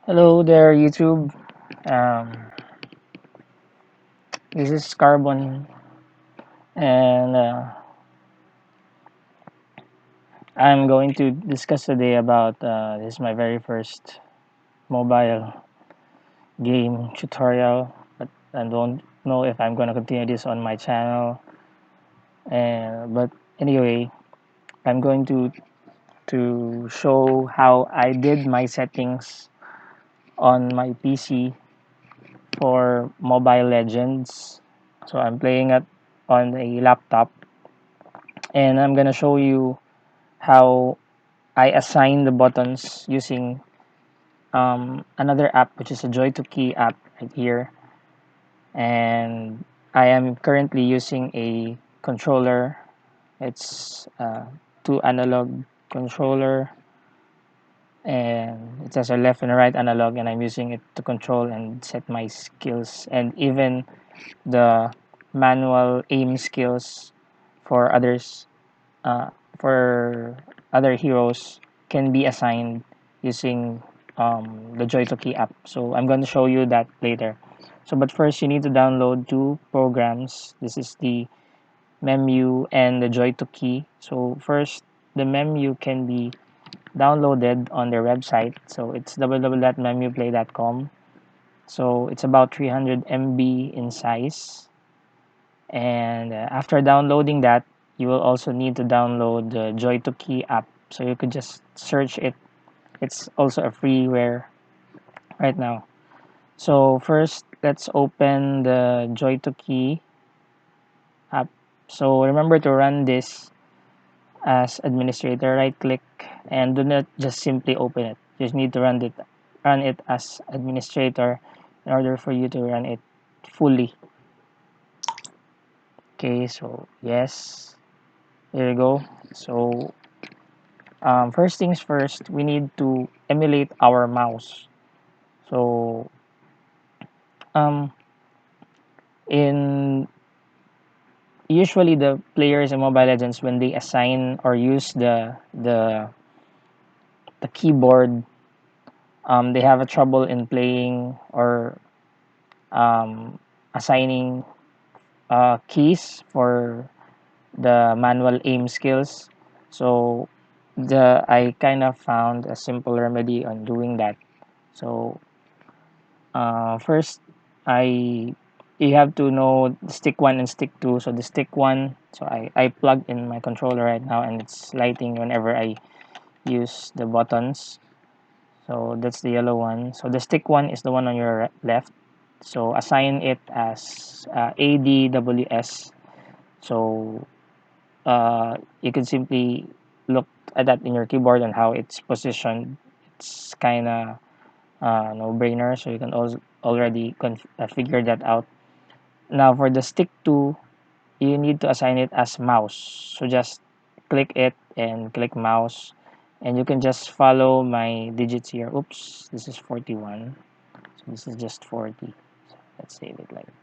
Hello there, YouTube. Um, this is Carbon, and I'm going to discuss today about this is my very first mobile game tutorial, but I don't know if I'm going to continue this on my channel. And but anyway, I'm going to show how I did my settings on my PC for Mobile Legends. So I'm playing it on a laptop, and I'm gonna show you how I assign the buttons using another app, which is a Joytokey app right here. And I am currently using a controller. It's two analog controller, and it has a left and a right analog, and I'm using it to control and set my skills, and even the manual aim skills for others, uh, for other heroes can be assigned using the Joytokey app. So I'm going to show you that later. So, but first you need to download two programs. This is the menu and the Joytokey. So first, the menu can be downloaded on their website. So it's www.memuplay.com. So it's about 300 MB in size. And after downloading that, you will also need to download the Joytokey app. So you could just search it. It's also a freeware right now. So first, let's open the Joytokey app. So remember to run this as administrator. Right click and do not just simply open it. You just need to run it as administrator in order for you to run it fully. Okay, so yes, there you go. So first things first, we need to emulate our mouse. So um, in usually the players in Mobile Legends, when they assign or use the keyboard, they have a trouble in playing or um, assigning keys for the manual aim skills. So I kind of found a simple remedy on doing that. So first, I you have to know stick one and stick two. So the stick one, so I plugged in my controller right now, and it's lighting whenever I use the buttons. So that's the yellow one. So the stick one is the one on your left. So assign it as ADWS. So you can simply look at that in your keyboard and how it's positioned. It's kind of no-brainer, so you can also already figure that out. Now for the stick 2, you need to assign it as mouse. So just click it and click mouse, and you can just follow my digits here. Oops, this is 41. So this is just 40. So let's save it like that.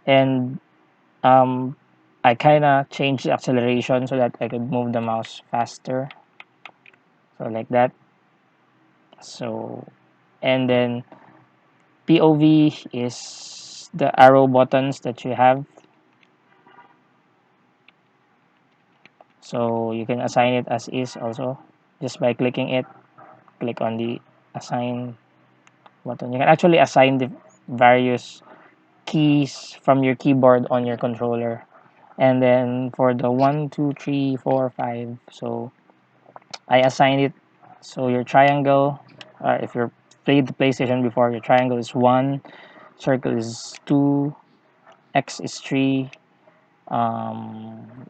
And I kind of changed the acceleration so that I could move the mouse faster. So like that. So, and then POV is the arrow buttons that you have. So you can assign it as is also just by clicking it. Click on the assign button. You can actually assign the various keys from your keyboard on your controller. And then for the 1, 2, 3, 4, 5, so I assigned it. So your triangle, if you're played the PlayStation before, your triangle is 1, circle is 2, X is 3,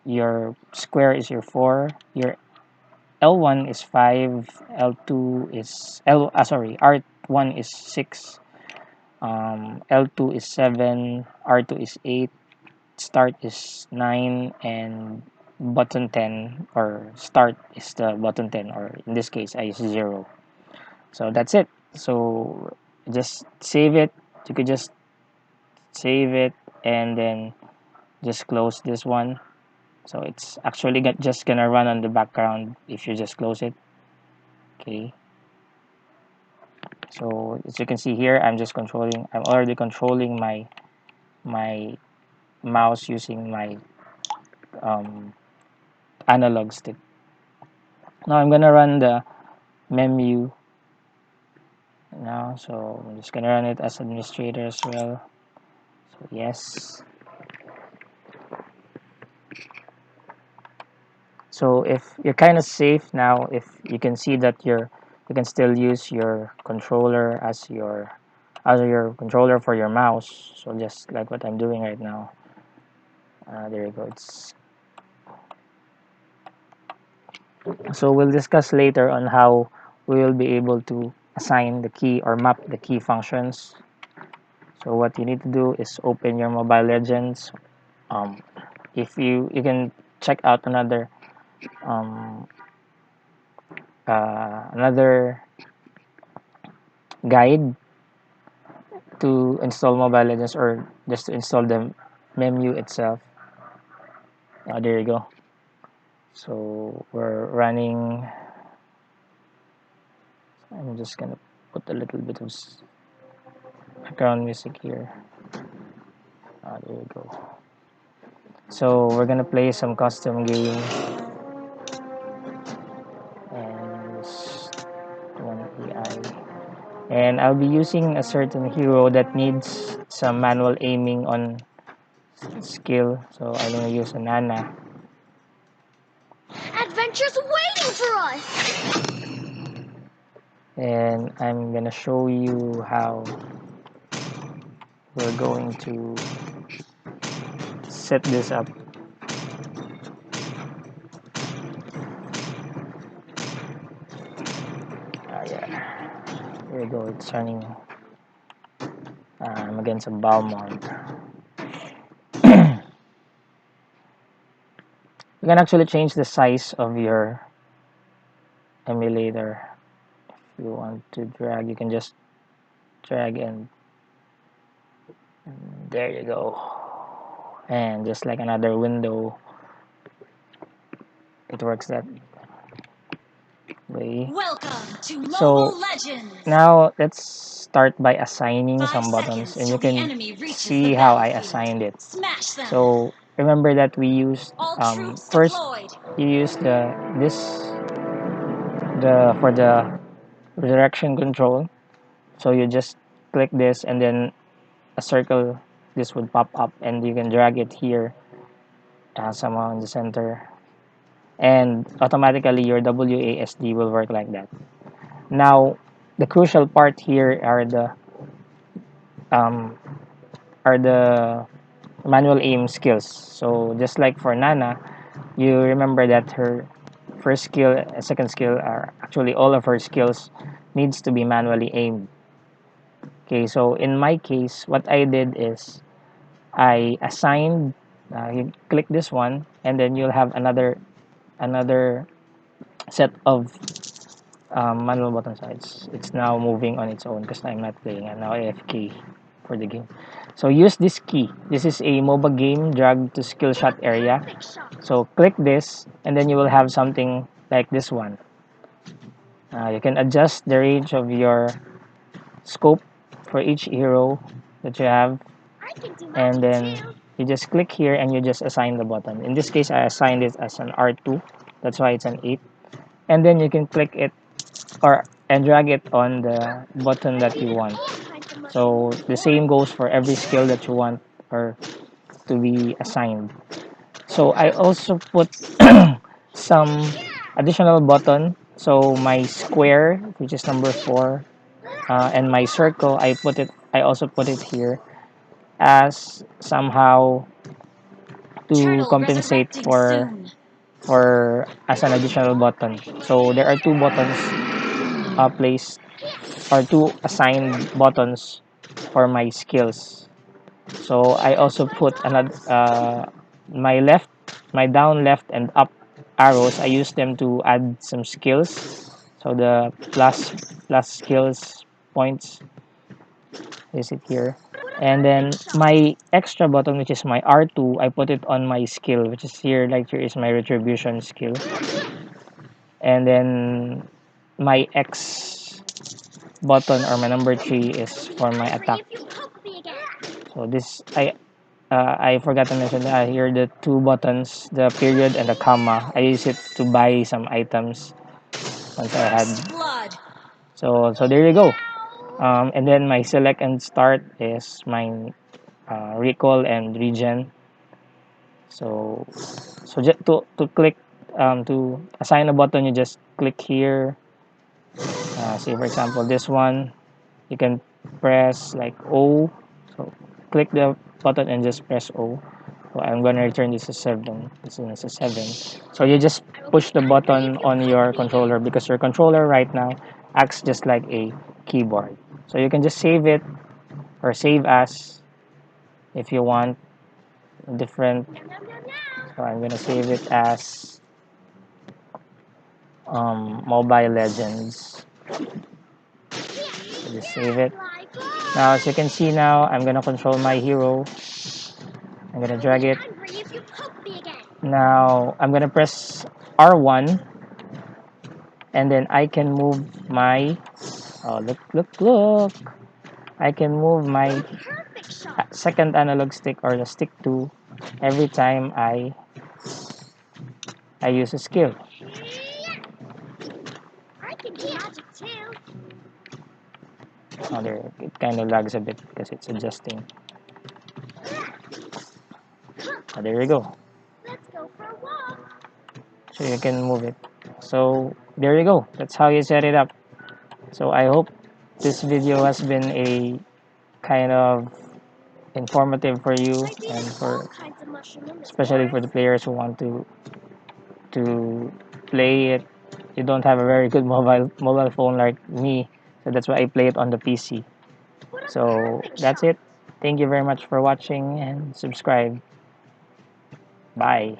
your square is your 4, your L1 is 5, L2 is R1 is 6, L2 is 7, R2 is 8, start is 9, and button 10 or start is the button 10, or in this case I use 0. So that's it. So just save it. You could just save it and then just close this one. So it's actually just gonna run on the background if you just close it. Okay. So as you can see here, I'm already controlling my mouse using my um, analog stick. Now I'm gonna run the menu now, so I'm just gonna run it as administrator as well. So yes. So if you're kind of safe now, if you can see that you can still use your controller as your controller for your mouse. So just like what I'm doing right now. There you go. So we'll discuss later on how we will be able to assign the key or map the key functions. So what you need to do is open your Mobile Legends. If you can check out um, another guide to install Mobile Legends or just to install the menu itself. There you go. So we're running. I'm just gonna put a little bit of background music here. There you go. So we're gonna play some custom game, and this one AI. And I'll be using a certain hero that needs some manual aiming on skill. So I'm gonna use a Nana. Adventure's waiting for us! And I'm gonna show you how we're going to set this up. Yeah, here we go. It's running. I'm against a Balmond. You can actually change the size of your emulator. If you want to drag, you can just drag and there you go. And just like another window, it works that way. Welcome to Mobile So Legends! now let's start by assigning some buttons, and you can see how I assigned it. So remember that we used first you use the for the redirection control. So you just click this, and then a circle this would pop up, and you can drag it here somehow in the center, and automatically your WASD will work like that. Now the crucial part here um, are the manual aim skills. So just like for Nana, you remember that her first skill and second skill are actually all of her skills needs to be manually aimed. Okay, so in my case, what I did is I assigned. You click this one, and then you'll have another set of manual button sides. It's now moving on its own because I'm not playing. I'm now AFK for the game. So use this key. This is a MOBA game, drag to skill shot area. So click this, and then you will have something like this one. You can adjust the range of your scope for each hero that you have, and then you just click here and you just assign the button. In this case, I assigned it as an R2. That's why it's an 8. And then you can click it or and drag it on the button that you want. So the same goes for every skill that you want or to be assigned. So I also put some additional button. So my square, which is number 4, and my circle, I also put it here as somehow to compensate for as an additional button. So there are two buttons placed or two assigned buttons for my skills. So I also put another my down, left, and up arrows. I use them to add some skills. So the plus skills points is it here. And then my extra button, which is my R2, I put it on my skill, which is here. Like here is my retribution skill. And then my X button or my number 3 is for my attack. So this I forgot to mention that here the two buttons, the period and the comma. I use it to buy some items once I had. So there you go. And then my select and start is my recall and regen. So just to click to assign a button, you just click here. Say for example this one, you can press like O. So click the button and just press O. So I'm gonna return this to 7. This is a 7. So you just push the button on your controller because your controller right now acts just like a keyboard. So you can just save it or save as if you want different. So I'm gonna save it as Mobile Legends. So just save it. Now as you can see now, I'm gonna control my hero. I'm gonna drag it. Now I'm gonna press R1 and then I can move my look. I can move my second analog stick or the stick 2 every time I use a skill. Oh, there it kind of lags a bit because it's adjusting. Oh, there you go. So you can move it. So there you go. That's how you set it up. So I hope this video has been a kind of informative for you and for especially for the players who want to play it. You don't have a very good mobile phone like me, so that's why I play it on the PC. So that's it. Thank you very much for watching and subscribe. Bye.